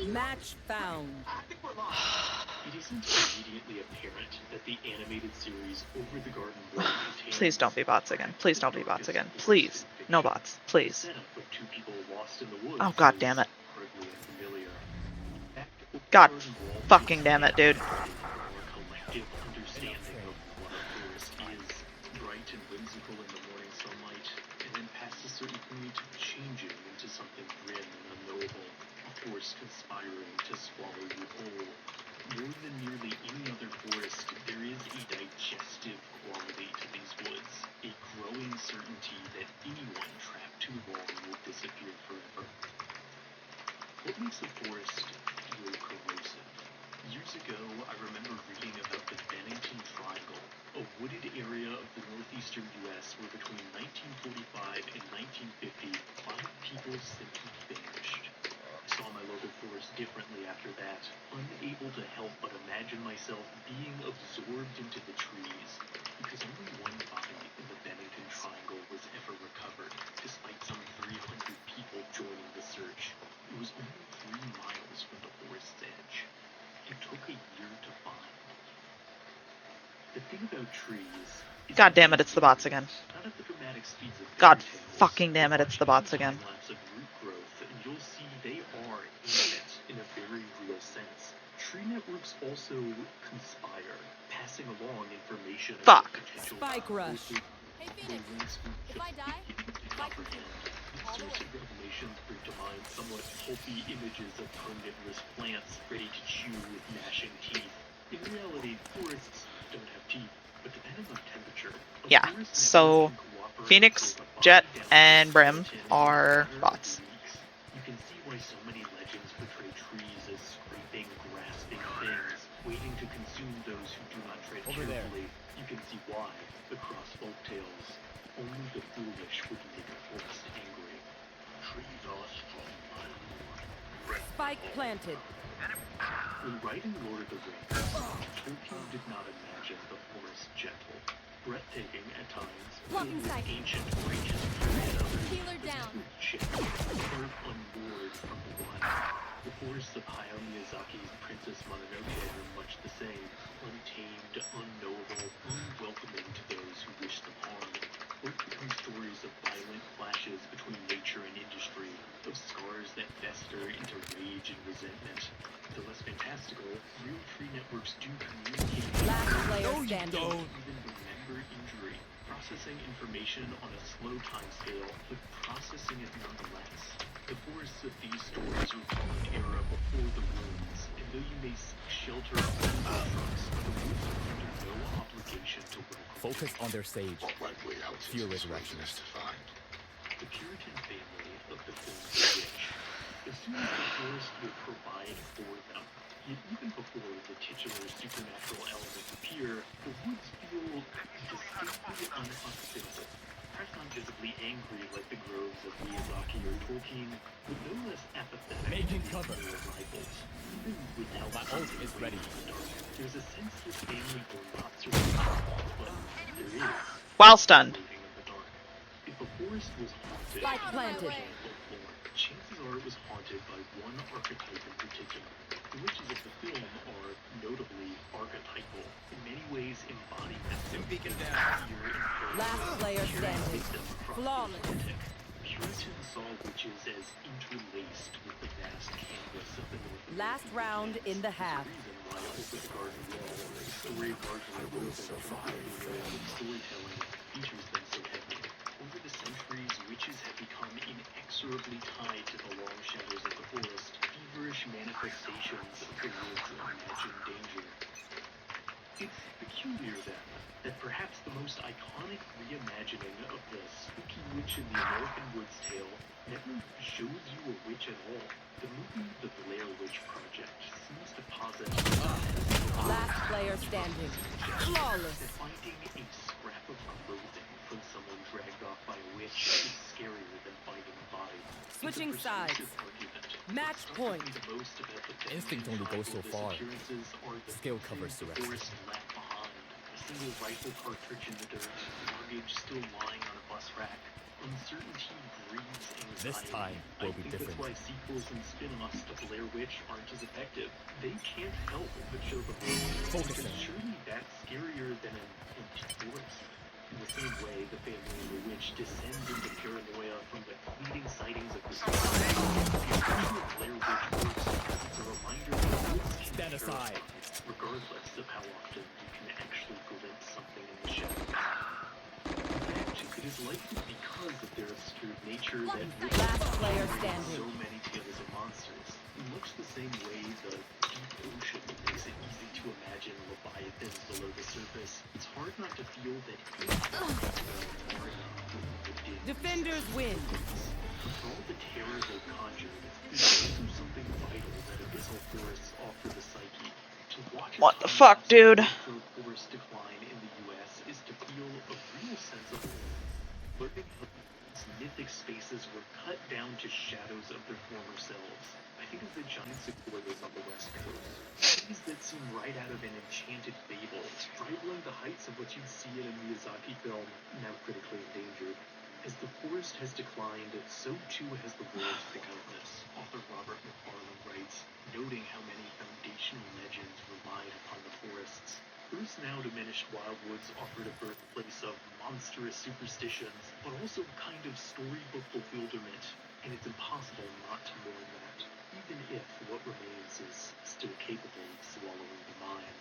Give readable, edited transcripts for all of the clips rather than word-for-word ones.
Match found. It isn't immediately apparent that the animated series Over the Garden Wall contains... Please don't be bots again. Please don't be bots again. Please. No bots. Please. Oh, god damn it. God fucking damn it, dude. Bright and whimsical in the morning sunlight, and then past a certain point, changing into something grim and unknowable, a force conspiring to swallow you whole. More than nearly any other forest, there is a digestive quality to these woods, a growing certainty that anyone trapped too long will disappear forever. What makes a forest feel corrosive? Years ago, I remember reading about the Bennington Triangle, a wooded area of the northeastern U.S. where between 1945 and 1950, 5 people simply vanished. I saw my local forest differently after that, unable to help but imagine myself being absorbed into the trees, because only one body in the Bennington Triangle was ever recovered, despite some 300 people joining the search. It was only 3 miles from the forest's edge. It took a year to find. The thing about trees is God damn it, it's the bots again. not at the dramatic speeds of God fairy tales, fucking damn it, it's the bots again. time-lapse of root growth, and you'll see they are intimate in a very real sense. Tree networks also conspire, passing along information about Fuck. potential Spike rush. Hey Phoenix, if I die, if I can all the way. Certain revelations bring to mind somewhat pulpy images of carnivorous plants ready to chew with gnashing teeth. In reality, forests don't have teeth, but depending on temperature... Yeah, so Phoenix, Jett, and Brim are bots. You can see why so many legends portray trees as scraping, grasping things, waiting to consume those who do not tread carefully. You can see why, across folktales, only the foolish would make a forest angry. Trees are strong by lore. Spike planted. When writing Lord of the Rings, Tolkien did not imagine the forest gentle, breathtaking at times, Blocking filled with sight. ancient creatures at others. Healer down. Gentle, earth unmoored from the wild. The forests of Hayao Miyazaki's Princess Mononoke are much the same, untamed, unknowable, unwelcoming to those who wish them harm. Both become stories of violent clashes between nature and industry, of scars that fester into rage and resentment. Though less fantastical, real tree networks do communicate. Last player standing. Even remember injury, processing information on a slow timescale, but processing it nonetheless. The forests of these stories recall an era before the ruins, and though you may seek shelter from the trucks, the woods are under no obligation to welcome. Focus on their sage. Few resurrections. The Puritan family of the film's rich. As soon as the forest will provide for them, yet even before the titular supernatural elements appear, the woods feel distinctly unhospitable. Perhaps not visibly angry like the groves of Miyazaki or Tolkien, but no less apathetic Making than cover. their rivals. Even without My ult is ready. there's a sense this family will not survive, but there is. While stunned. Waiting in the dark. If a forest was haunted, Spike planted. chances are it was haunted by one archetype in particular. The witches of the film are notably archetypal, in many ways embody Last player standing. Flawless. Puritans saw witches as interlaced with the vast canvas of the North. Last round in the half. Reason why Over the Garden Wall, a story largely woven from storytelling, features them so heavily. Over the centuries, witches have become inexorably tied to the long shadows of the forest, feverish manifestations of the woods' imagined danger. It's peculiar, then, that perhaps the most iconic reimagining of the spooky witch in the American Woods tale never shows you a witch at all. The movie The Blair Witch Project seems to posit Last player standing. Flawless. that finding a scrap of clothing from someone dragged off by a witch is scarier than finding a body. Switching It's a sides. persuasive argument. Match point. The most about the Instinct only goes so far. disappearances are the Skill covers the things rest. forest left behind. A single rifle cartridge in the dirt, luggage still lying on a bus rack, uncertainty breeds anxiety. This time will be I think different. that's why sequels and spin-offs to Blair Witch aren't as effective. They can't help but show the Focusing. But surely that's scarier than an empty forest. In the same way, the family of the witch descends into paranoia from the fleeting sightings of the spirit. The illusion of Blair Witch works because it's a reminder that woods can Stand aside. terrify, regardless of how often you can actually glimpse something in the shadows. It is likely because of their obscure nature that witches Last player bring standing. so many tales of monsters. In much the same way the deep ocean makes it easy to imagine leviathans below the surface, it's hard not to feel that Defenders win. for all the terror they conjured, there's also something vital that abyssal forests offer the psyche. To watch What the fuck, dude? forest decline in the U.S. is to feel a real sense of lurking mythic spaces were cut down to shadows of their former selves. I think of the giant sequoias on the west coast. Trees that seem right out of an enchanted fable, rivaling the heights of what you'd see in a Miyazaki film, now critically endangered. As the forest has declined, so too has the world's wildness, author Robert McFarlane writes, noting how many foundational legends relied upon the forests. Earth's now diminished wildwoods offered a birthplace of monstrous superstitions, but also a kind of storybook bewilderment, and it's impossible not to mourn that, even if what remains is still capable of swallowing the mind.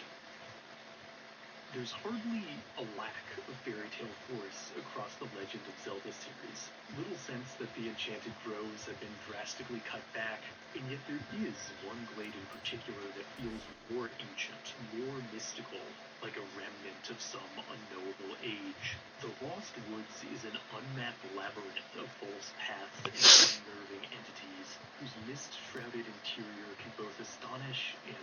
There's hardly a lack of fairy tale forests across the Legend of Zelda series. Little sense that the enchanted groves have been drastically cut back, and yet there is one glade in particular that feels more ancient, more mystical, like a remnant of some unknowable age. The Lost Woods is an unmapped labyrinth of false paths and unnerving entities, whose mist-shrouded interior can both astonish and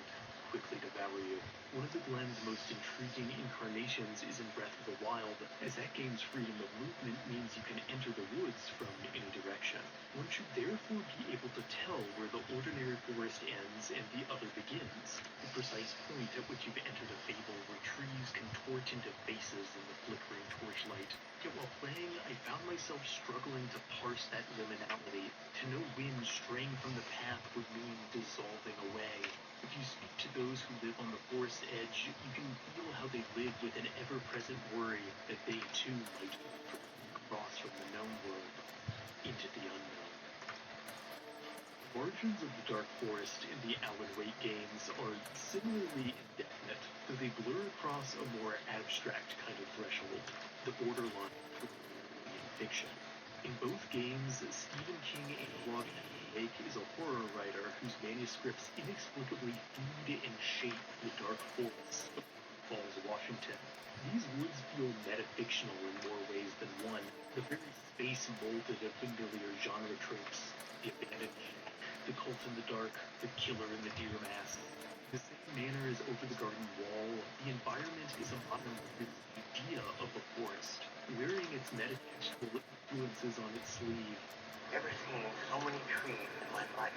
quickly devour you. One of the Glen's most intriguing incarnations is in Breath of the Wild, as that game's freedom of movement means you can enter the woods from any direction. One should therefore be able to tell where the ordinary forest ends and the other begins, the precise point at which you've entered a fable where trees contort into faces in the flickering torchlight. Yet while playing, I found myself struggling to parse that liminality. To know wind straying from the path would mean dissolving away. If you speak to those who live on the forest edge, you can feel how they live with an ever-present worry that they too might cross from the known world into the unknown. Origins of the Dark Forest in the Alan Wake games are similarly indefinite, though they blur across a more abstract kind of threshold, the borderline between fiction. In both games, Stephen King analoged Wake is a horror writer whose manuscripts inexplicably feed and shape the dark forests of Falls, Washington. These woods feel metafictional in more ways than one. The very space molded of familiar genre tropes. The abandoned shack, the cult in the dark, the killer in the deer mask. In the same manner as Over the Garden Wall, the environment is a modern idea of a forest, wearing its metafictional influences on its sleeve. Never seen so many trees in my life.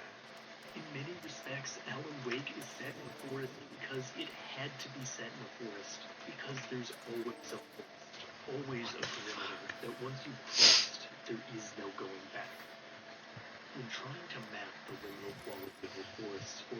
In many respects, Alan Wake is set in a forest because it had to be set in a forest, because there's always a forest, always a perimeter that once you've crossed, there is no going back. When trying to map the liminal quality of a forest for